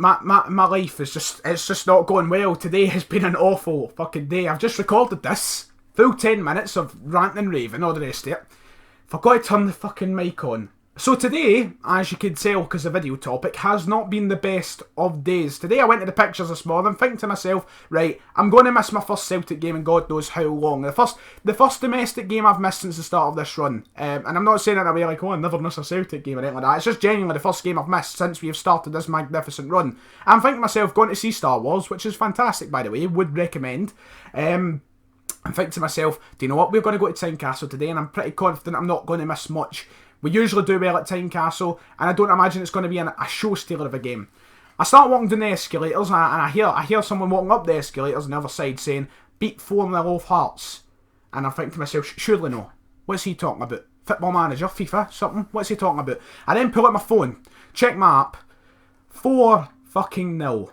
My life is it's just not going well. Today has been an awful fucking day. I've just recorded this. Full 10 minutes of ranting and raving, all the rest of it. Forgot to turn the fucking mic on. So today, as you can tell because the video topic, has not been the best of days. Today I went to the pictures this morning thinking to myself, right, I'm going to miss my first Celtic game in God knows how long. The first domestic game I've missed since the start of this run. And I'm not saying it in a way like, oh, I never miss a Celtic game or anything like that. It's just genuinely the first game I've missed since we have started this magnificent run. I'm thinking to myself, going to see Star Wars, which is fantastic by the way, would recommend. I'm thinking to myself, do you know what, we're going to go to Tynecastle today and I'm pretty confident I'm not going to miss much. We usually do well at Tynecastle, and I don't imagine it's going to be a show stealer of a game. I start walking down the escalators, and I hear someone walking up the escalators on the other side saying, beat 4-0 off Hearts. And I'm thinking to myself, surely no. What's he talking about? Football Manager, FIFA, something? What's he talking about? I then pull out my phone, check my app, 4-0.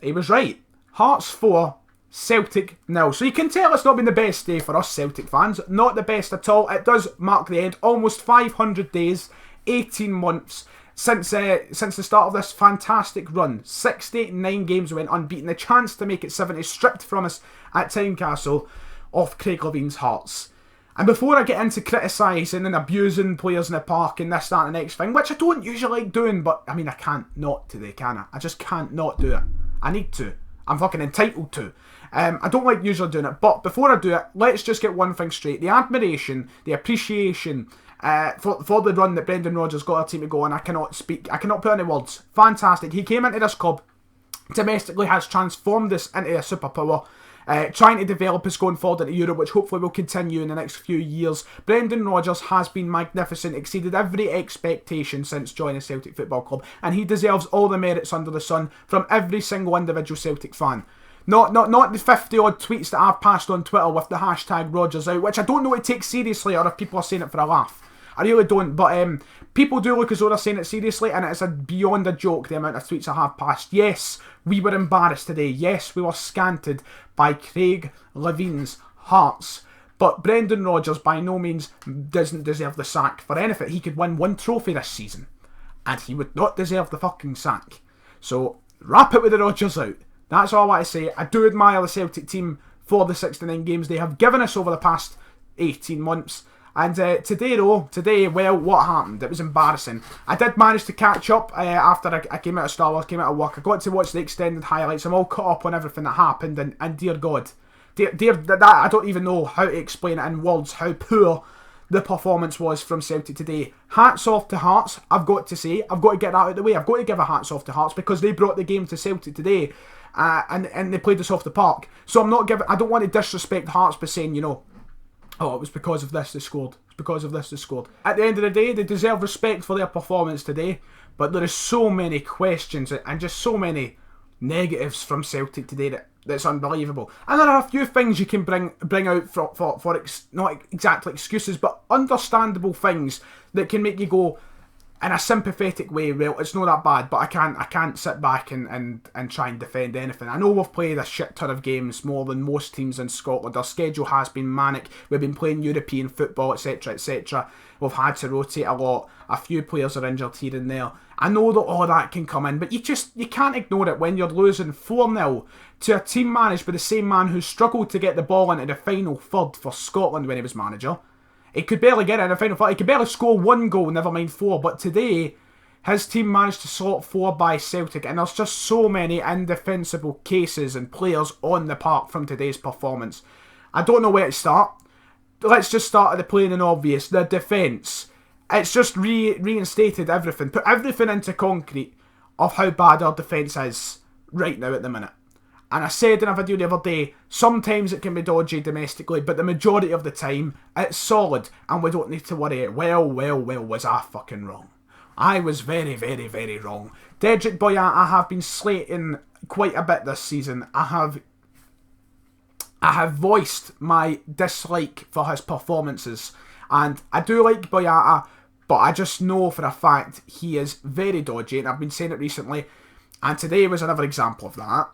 He was right. Hearts 4, Celtic 0. So you can tell it's not been the best day for us Celtic fans. Not the best at all. It does mark the end. Almost 500 days, 18 months since the start of this fantastic run. 69 games went unbeaten. The chance to make it 70 stripped from us at Tynecastle off Craig Levine's Hearts. And before I get into criticising and abusing players in the park and this, that and the next thing, which I don't usually like doing, but I mean I can't not today, can I? I just can't not do it. I need to. I'm fucking entitled to. I don't like usually doing it, but before I do it, let's just get one thing straight. The admiration, the appreciation for the run that Brendan Rodgers got our team to go on, I cannot put any words. Fantastic. He came into this club, domestically has transformed this into a superpower, trying to develop us going forward into Europe, which hopefully will continue in the next few years. Brendan Rodgers has been magnificent, exceeded every expectation since joining Celtic Football Club, and he deserves all the merits under the sun from every single individual Celtic fan. Not the 50 odd tweets that I've passed on Twitter with the hashtag Rodgers out, which I don't know it takes seriously or if people are saying it for a laugh. I really don't, but people do look as though they're saying it seriously, and it's beyond a joke the amount of tweets I have passed. Yes, we were embarrassed today. Yes, we were scanted by Craig Levine's Hearts. But Brendan Rodgers by no means doesn't deserve the sack for anything. He could win one trophy this season, and he would not deserve the fucking sack. So, wrap it with the Rodgers out. That's all I want to say. I do admire the Celtic team for the 69 games they have given us over the past 18 months. And today, well, what happened? It was embarrassing. I did manage to catch up after I came out of Star Wars, came out of work. I got to watch the extended highlights. I'm all caught up on everything that happened. And dear God, that I don't even know how to explain it in words, how poor the performance was from Celtic today. Hats off to Hearts, I've got to say. I've got to get that out of the way. I've got to give a hats off to Hearts because they brought the game to Celtic today. And they played us off the park. So I don't want to disrespect Hearts by saying, you know, oh, it was because of this they scored. It's because of this they scored. At the end of the day, they deserve respect for their performance today. But there is so many questions and just so many negatives from Celtic today that's unbelievable. And there are a few things you can bring out for not exactly excuses, but understandable things that can make you go, in a sympathetic way, well, it's not that bad, but I can't sit back and try and defend anything. I know we've played a shit ton of games, more than most teams in Scotland. Our schedule has been manic. We've been playing European football, etc, etc. We've had to rotate a lot. A few players are injured here and there. I know that all that can come in, but you can't ignore it when you're losing 4-0 to a team managed by the same man who struggled to get the ball into the final third for Scotland when he was manager. He could barely get it in the final third. He could barely score one goal, never mind 4. But today, his team managed to slot 4 by Celtic. And there's just so many indefensible cases and players on the park from today's performance. I don't know where to start. Let's just start at the plain and obvious. The defence. It's just reinstated everything. Put everything into concrete of how bad our defence is right now at the minute. And I said in a video the other day, sometimes it can be dodgy domestically, but the majority of the time, it's solid, and we don't need to worry. Well, was I fucking wrong. I was very, very, very wrong. Dedrick Boyata, I have been slating quite a bit this season. I have voiced my dislike for his performances, and I do like Boyata, but I just know for a fact he is very dodgy, and I've been saying it recently, and today was another example of that.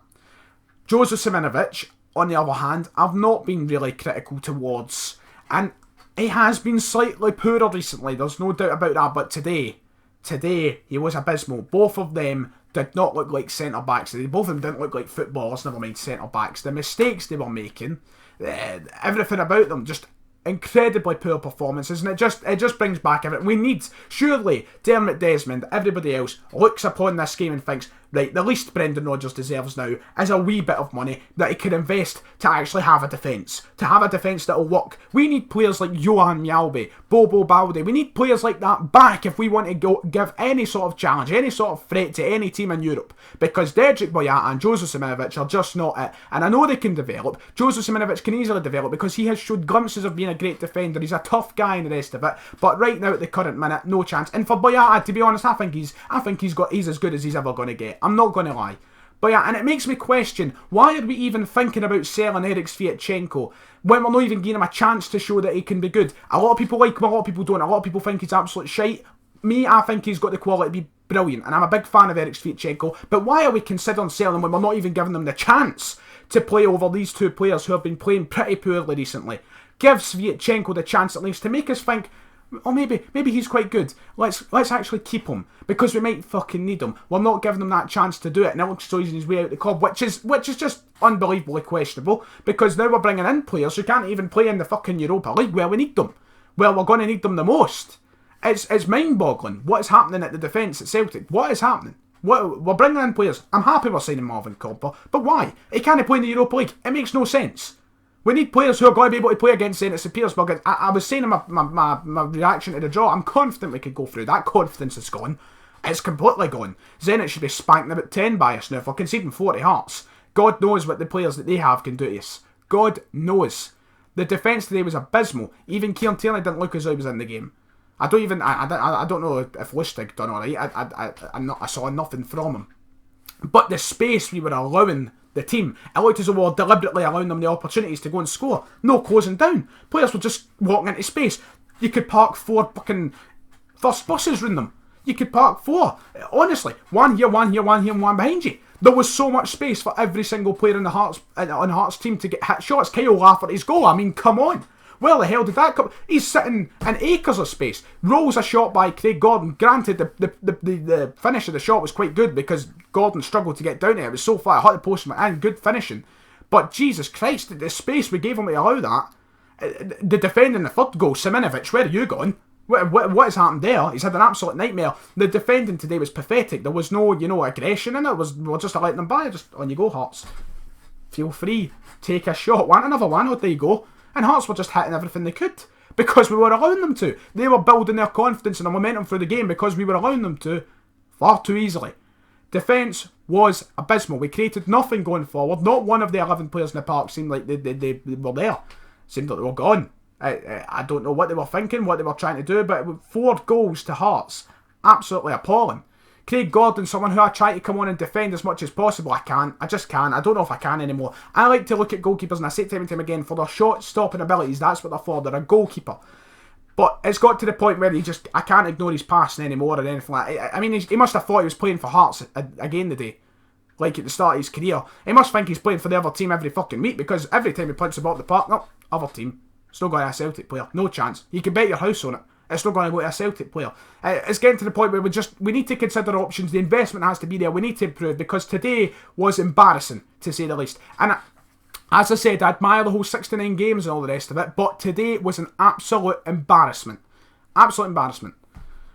Joseph Simunovic, on the other hand, I've not been really critical towards. And he has been slightly poorer recently, there's no doubt about that. But today, he was abysmal. Both of them did not look like centre-backs. Both of them didn't look like footballers, never mind centre-backs. The mistakes they were making, everything about them, just incredibly poor performances, and it just brings back everything. We need, surely, Dermot Desmond, everybody else, looks upon this game and thinks, right, the least Brendan Rodgers deserves now is a wee bit of money that he can invest to actually have a defence. To have a defence that will work. We need players like Johan Mjalby, Bobo Balde. We need players like that back if we want to give any sort of challenge, any sort of threat to any team in Europe. Because Dedrick Boyata and Joseph Simunovic are just not it. And I know they can develop. Joseph Simunovic can easily develop because he has showed glimpses of being a great defender. He's a tough guy and the rest of it. But right now at the current minute, no chance. And for Boyata, to be honest, I think he's as good as he's ever going to get. I'm not going to lie. But yeah, and it makes me question, why are we even thinking about selling Eric Sviatchenko when we're not even giving him a chance to show that he can be good? A lot of people like him, a lot of people don't. A lot of people think he's absolute shite. Me, I think he's got the quality to be brilliant, and I'm a big fan of Eric Sviatchenko. But why are we considering selling him when we're not even giving them the chance to play over these two players who have been playing pretty poorly recently? Give Sviatchenko the chance at least to make us think, oh, maybe he's quite good. Let's actually keep him because we might fucking need him. We're not giving him that chance to do it, and it looks so he's on his way out the club, which is just unbelievably questionable. Because now we're bringing in players who can't even play in the fucking Europa League where we need them, where we're going to need them the most. It's mind-boggling what is happening at the defence at Celtic. What is happening? We're bringing in players. I'm happy we're signing Marvin Cooper, but why? He can't play in the Europa League. It makes no sense. We need players who are going to be able to play against Zenit St. Petersburg. I was saying in my reaction to the draw, I'm confident we could go through. That confidence is gone. It's completely gone. Zenit should be spanking about 10 by us now if we're conceding 40 Hearts. God knows what the players that they have can do to us. God knows. The defence today was abysmal. Even Kieran Tierney didn't look as though he was in the game. I don't know if Lustig done alright. I saw nothing from him. But the space we were allowing the team, it looked as though we were deliberately allowing them the opportunities to go and score. No closing down. Players were just walking into space. You could park 4 fucking first buses around them. You could park 4. Honestly, one here, and one behind you. There was so much space for every single player on the Hearts team to get hit shots. Kyle Lafferty's goal. I mean, come on. Where the hell did that come? He's sitting in acres of space. Rolls a shot by Craig Gordon. Granted, the finish of the shot was quite good because Gordon struggled to get down there. It was so far, hit the post and good finishing. But Jesus Christ, the space we gave him to allow that. The defending the third goal, Simunovic, where are you going? What has happened there? He's had an absolute nightmare. The defending today was pathetic. There was no, aggression in it. We were just letting them by. Just on you go, Hearts. Feel free. Take a shot. Want another one? Oh, there you go. And Hearts were just hitting everything they could because we were allowing them to. They were building their confidence and their momentum through the game because we were allowing them to far too easily. Defence was abysmal. We created nothing going forward. Not one of the 11 players in the park seemed like they were there. Seemed like they were gone. I don't know what they were thinking, what they were trying to do, but 4 goals to Hearts. Absolutely appalling. Craig Gordon, someone who I try to come on and defend as much as possible. I can't. I just can't. I don't know if I can anymore. I like to look at goalkeepers, and I say it time and time again, for their shot-stopping abilities. That's what they're for. They're a goalkeeper. But it's got to the point where I can't ignore his passing anymore or anything like that. I mean, he must have thought he was playing for Hearts again today. Like at the start of his career. He must think he's playing for the other team every fucking week because every time he punches the ball at the park, no, other team. It's not going to a Celtic player. No chance. You can bet your house on it. It's not going to go to a Celtic player. It's getting to the point where we need to consider options. The investment has to be there. We need to improve because today was embarrassing, to say the least. And as I said, I admire the whole 69 games and all the rest of it, but today was an absolute embarrassment. Absolute embarrassment.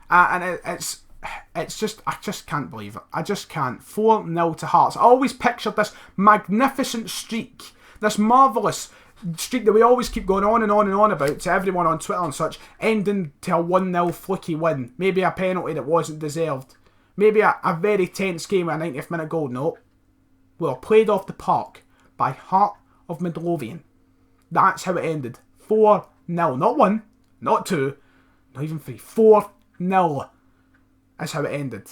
And it's just, I just can't believe it. I just can't. 4-0 to Hearts. I always pictured this magnificent streak, this marvellous streak that we always keep going on and on and on about to everyone on Twitter and such, ending to a 1-0 fluky win. Maybe a penalty that wasn't deserved. Maybe a very tense game with a 90th minute goal. No. We were played off the park by Heart of Midlothian. That's how it ended. 4-0. Not 1, not 2, not even 3. 4-0. That's how it ended.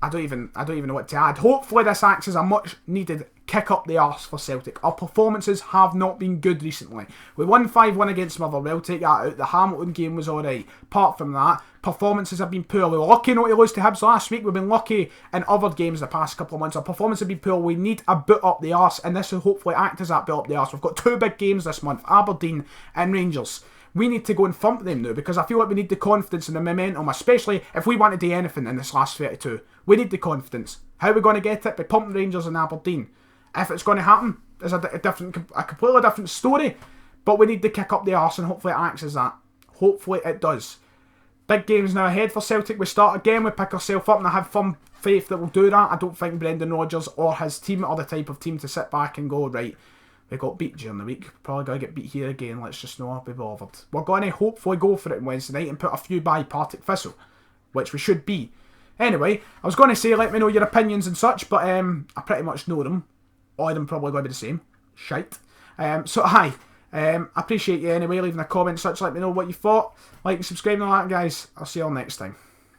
I don't even know what to add. Hopefully this acts as a much needed kick up the arse for Celtic. Our performances have not been good recently. We won 5-1 against Motherwell, we'll take that out. The Hamilton game was alright. Apart from that, performances have been poor. We were lucky not to lose to Hibs last week. We've been lucky in other games the past couple of months. Our performance have been poor. We need a boot up the arse, and this will hopefully act as that boot up the arse. We've got 2 big games this month, Aberdeen and Rangers. we need to go and thump them now, because I feel like we need the confidence and the momentum, especially if we want to do anything in this last 32. We need the confidence. How are we going to get it? By pumping Rangers and Aberdeen. If it's going to happen, is a completely different story. But we need to kick up the arse, and hopefully it acts as that. Hopefully it does. Big games now ahead for Celtic. We start again, we pick ourselves up, and I have firm faith that we'll do that. I don't think Brendan Rodgers or his team are the type of team to sit back and go, right, we got beat during the week, probably going to get beat here again, let's just not be bothered. We're going to hopefully go for it on Wednesday night and put a few by Partick Thistle, which we should be. Anyway, I was going to say let me know your opinions and such, but I pretty much know them. All of them probably going to be the same. Shite. So hi. I appreciate you anyway, leaving a comment and such, let me know what you thought. Like and subscribe and all that, guys. I'll see you all next time.